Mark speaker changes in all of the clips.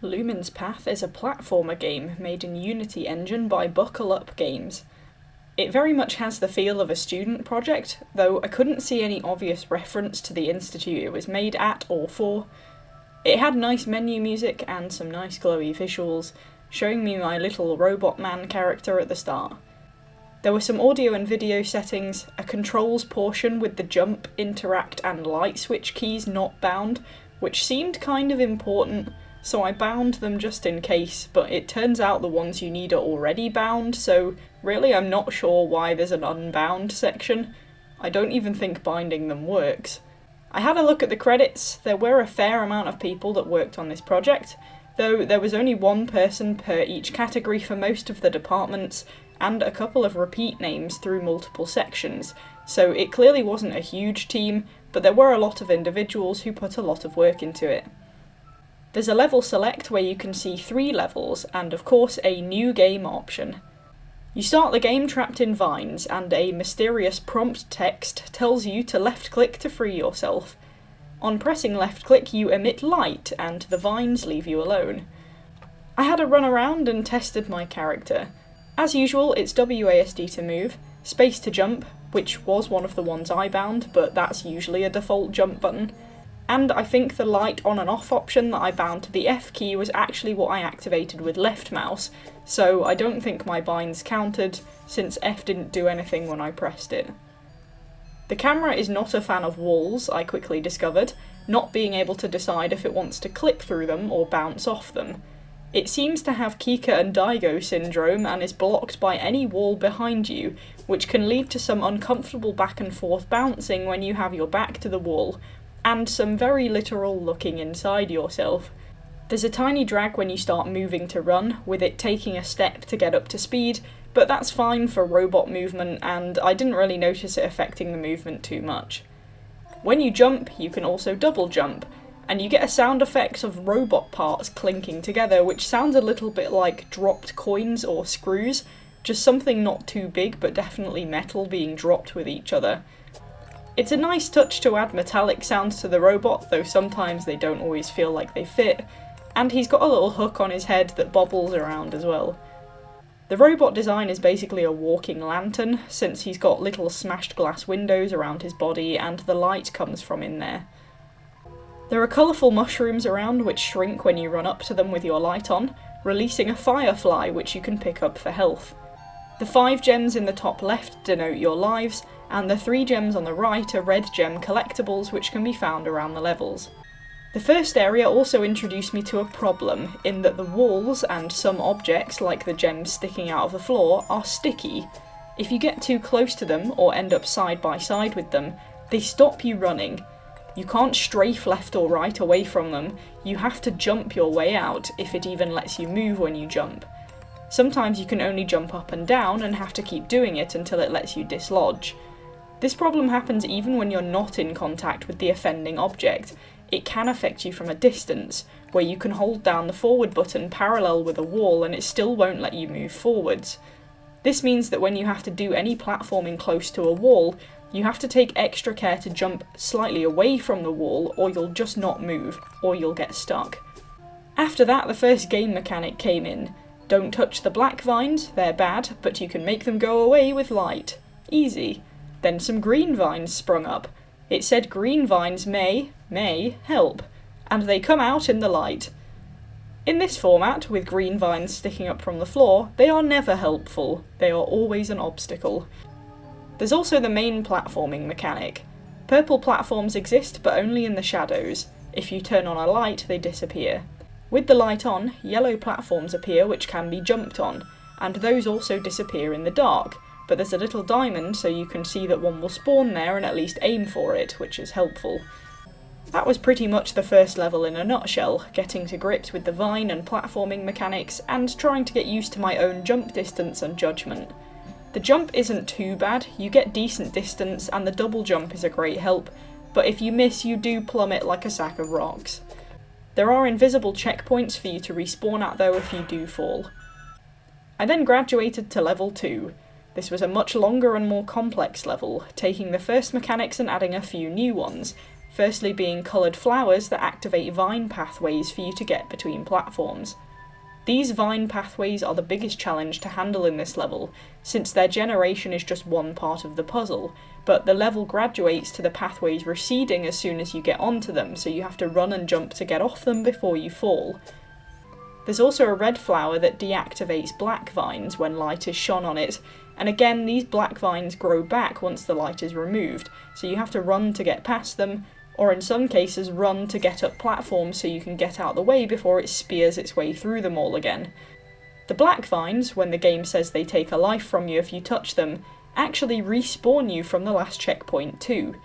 Speaker 1: Lumin's Path is a platformer game made in Unity engine by Buckle Up Games. It very much has the feel of a student project, though I couldn't see any obvious reference to the institute it was made at or for. It had nice menu music and some nice glowy visuals, showing me my little robot man character at the start. There were some audio and video settings, a controls portion with the jump, interact and light switch keys not bound, which seemed kind of important, so I bound them just in case, but it turns out the ones you need are already bound, so really I'm not sure why there's an unbound section. I don't even think binding them works. I had a look at the credits. There were a fair amount of people that worked on this project, though there was only one person per each category for most of the departments, and a couple of repeat names through multiple sections, so it clearly wasn't a huge team, but there were a lot of individuals who put a lot of work into it. There's a level select where you can see 3 levels, and of course a new game option. You start the game trapped in vines, and a mysterious prompt text tells you to left-click to free yourself. On pressing left-click you emit light, and the vines leave you alone. I had a run around and tested my character. As usual, it's WASD to move, space to jump, which was one of the ones I bound, but that's usually a default jump button, and I think the light on and off option that I bound to the F key was actually what I activated with left mouse, so I don't think my binds counted, since F didn't do anything when I pressed it. The camera is not a fan of walls, I quickly discovered, not being able to decide if it wants to clip through them or bounce off them. It seems to have Kika and Daigo syndrome and is blocked by any wall behind you, which can lead to some uncomfortable back and forth bouncing when you have your back to the wall, and some very literal looking inside yourself. There's a tiny drag when you start moving to run, with it taking a step to get up to speed, but that's fine for robot movement and I didn't really notice it affecting the movement too much. When you jump, you can also double jump, and you get a sound effect of robot parts clinking together, which sounds a little bit like dropped coins or screws, just something not too big but definitely metal being dropped with each other. It's a nice touch to add metallic sounds to the robot, though sometimes they don't always feel like they fit, and he's got a little hook on his head that bobbles around as well. The robot design is basically a walking lantern, since he's got little smashed glass windows around his body and the light comes from in there. There are colourful mushrooms around which shrink when you run up to them with your light on, releasing a firefly which you can pick up for health. The 5 gems in the top left denote your lives, and the 3 gems on the right are red gem collectibles which can be found around the levels. The first area also introduced me to a problem, in that the walls and some objects, like the gems sticking out of the floor, are sticky. If you get too close to them, or end up side by side with them, they stop you running. You can't strafe left or right away from them, you have to jump your way out, if it even lets you move when you jump. Sometimes you can only jump up and down and have to keep doing it until it lets you dislodge. This problem happens even when you're not in contact with the offending object. It can affect you from a distance, where you can hold down the forward button parallel with a wall and it still won't let you move forwards. This means that when you have to do any platforming close to a wall, you have to take extra care to jump slightly away from the wall, or you'll just not move, or you'll get stuck. After that, the first game mechanic came in. Don't touch the black vines, they're bad, but you can make them go away with light. Easy. Then some green vines sprung up. It said green vines may help, and they come out in the light. In this format, with green vines sticking up from the floor, they are never helpful, they are always an obstacle. There's also the main platforming mechanic. Purple platforms exist, but only in the shadows. If you turn on a light, they disappear. With the light on, yellow platforms appear which can be jumped on, and those also disappear in the dark, but there's a little diamond so you can see that one will spawn there and at least aim for it, which is helpful. That was pretty much the first level in a nutshell, getting to grips with the vine and platforming mechanics, and trying to get used to my own jump distance and judgment. The jump isn't too bad, you get decent distance and the double jump is a great help, but if you miss you do plummet like a sack of rocks. There are invisible checkpoints for you to respawn at though if you do fall. I then graduated to level 2. This was a much longer and more complex level, taking the first mechanics and adding a few new ones, firstly being coloured flowers that activate vine pathways for you to get between platforms. These vine pathways are the biggest challenge to handle in this level, since their generation is just one part of the puzzle, but the level graduates to the pathways receding as soon as you get onto them, so you have to run and jump to get off them before you fall. There's also a red flower that deactivates black vines when light is shone on it, and again these black vines grow back once the light is removed, so you have to run to get past them, or in some cases run to get up platforms so you can get out the way before it spears its way through them all again. The black vines, when the game says they take a life from you if you touch them, actually respawn you from the last checkpoint too.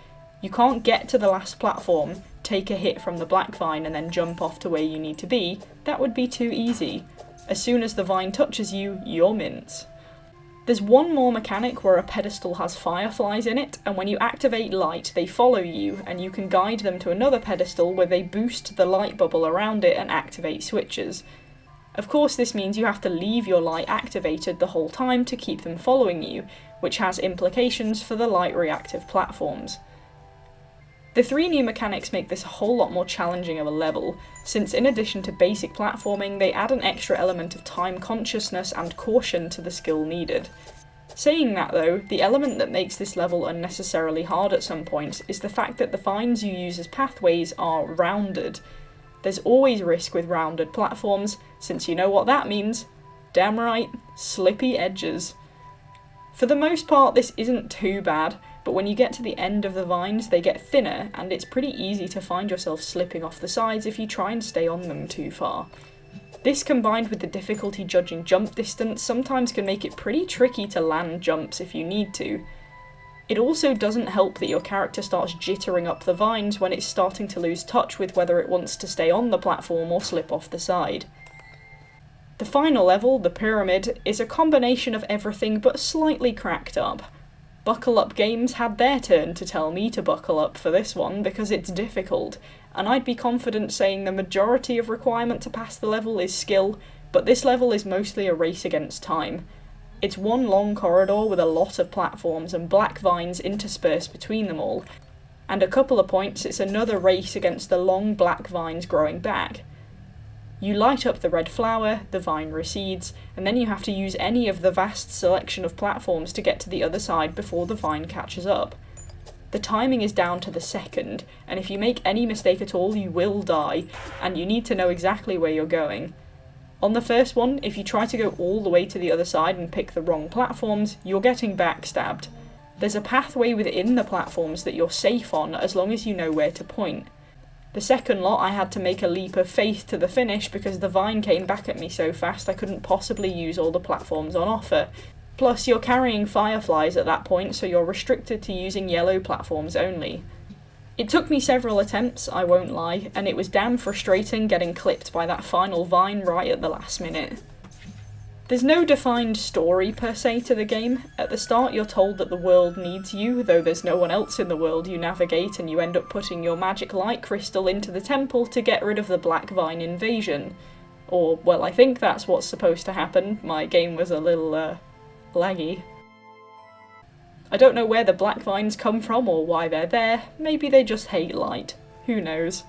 Speaker 1: You can't get to the last platform, take a hit from the black vine and then jump off to where you need to be. That would be too easy. As soon as the vine touches you, you're mince. There's one more mechanic where a pedestal has fireflies in it, and when you activate light they follow you, and you can guide them to another pedestal where they boost the light bubble around it and activate switches. Of course this means you have to leave your light activated the whole time to keep them following you, which has implications for the light reactive platforms. The 3 new mechanics make this a whole lot more challenging of a level, since in addition to basic platforming, they add an extra element of time consciousness and caution to the skill needed. Saying that though, the element that makes this level unnecessarily hard at some points is the fact that the vines you use as pathways are rounded. There's always risk with rounded platforms, since you know what that means. Damn right, slippy edges. For the most part this isn't too bad, but when you get to the end of the vines they get thinner, and it's pretty easy to find yourself slipping off the sides if you try and stay on them too far. This combined with the difficulty judging jump distance sometimes can make it pretty tricky to land jumps if you need to. It also doesn't help that your character starts jittering up the vines when it's starting to lose touch with whether it wants to stay on the platform or slip off the side. The final level, the pyramid, is a combination of everything but slightly cracked up. Buckle Up Games had their turn to tell me to buckle up for this one because it's difficult, and I'd be confident saying the majority of requirement to pass the level is skill, but this level is mostly a race against time. It's one long corridor with a lot of platforms and black vines interspersed between them all, and a couple of points it's another race against the long black vines growing back. You light up the red flower, the vine recedes, and then you have to use any of the vast selection of platforms to get to the other side before the vine catches up. The timing is down to the second, and if you make any mistake at all you will die, and you need to know exactly where you're going. On the first one, if you try to go all the way to the other side and pick the wrong platforms, you're getting backstabbed. There's a pathway within the platforms that you're safe on as long as you know where to point. The second lot I had to make a leap of faith to the finish because the vine came back at me so fast I couldn't possibly use all the platforms on offer. Plus you're carrying fireflies at that point, so you're restricted to using yellow platforms only. It took me several attempts, I won't lie, and it was damn frustrating getting clipped by that final vine right at the last minute. There's no defined story per se to the game. At the start you're told that the world needs you, though there's no one else in the world you navigate, and you end up putting your magic light crystal into the temple to get rid of the black vine invasion. Or, well, I think that's what's supposed to happen. My game was a little, laggy. I don't know where the black vines come from or why they're there. Maybe they just hate light. Who knows?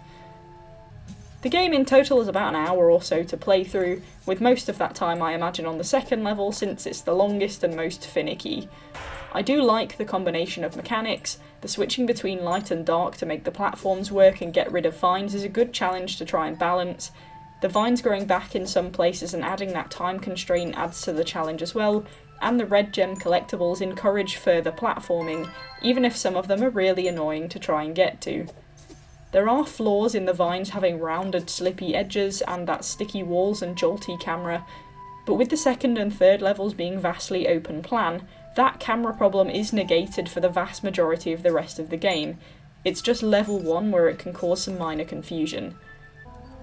Speaker 1: The game in total is about an hour or so to play through, with most of that time I imagine on the second level since it's the longest and most finicky. I do like the combination of mechanics. The switching between light and dark to make the platforms work and get rid of vines is a good challenge to try and balance. The vines growing back in some places and adding that time constraint adds to the challenge as well, and the red gem collectibles encourage further platforming, even if some of them are really annoying to try and get to. There are flaws in the vines having rounded slippy edges and that sticky walls and jolty camera, but with the second and third levels being vastly open plan, that camera problem is negated for the vast majority of the rest of the game. It's just level 1 where it can cause some minor confusion.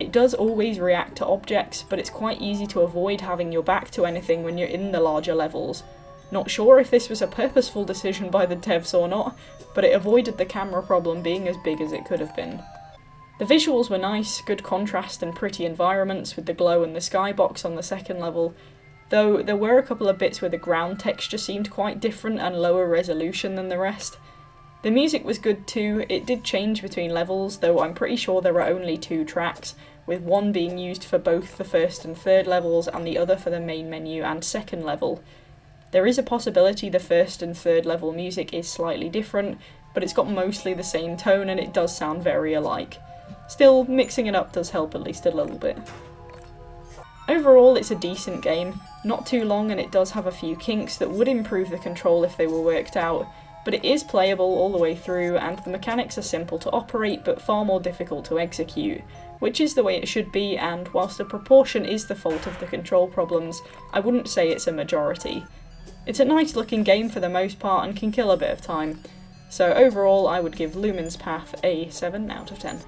Speaker 1: It does always react to objects, but it's quite easy to avoid having your back to anything when you're in the larger levels. Not sure if this was a purposeful decision by the devs or not, but it avoided the camera problem being as big as it could have been. The visuals were nice, good contrast and pretty environments with the glow and the skybox on the second level, though there were a couple of bits where the ground texture seemed quite different and lower resolution than the rest. The music was good too. It did change between levels, though I'm pretty sure there are only 2 tracks, with one being used for both the first and third levels and the other for the main menu and second level. There is a possibility the first and third level music is slightly different, but it's got mostly the same tone and it does sound very alike. Still, mixing it up does help at least a little bit. Overall, it's a decent game, not too long, and it does have a few kinks that would improve the control if they were worked out, but it is playable all the way through, and the mechanics are simple to operate but far more difficult to execute, which is the way it should be, and whilst the proportion is the fault of the control problems, I wouldn't say it's a majority. It's a nice looking game for the most part and can kill a bit of time, so overall I would give Lumin's Path a 7 out of 10.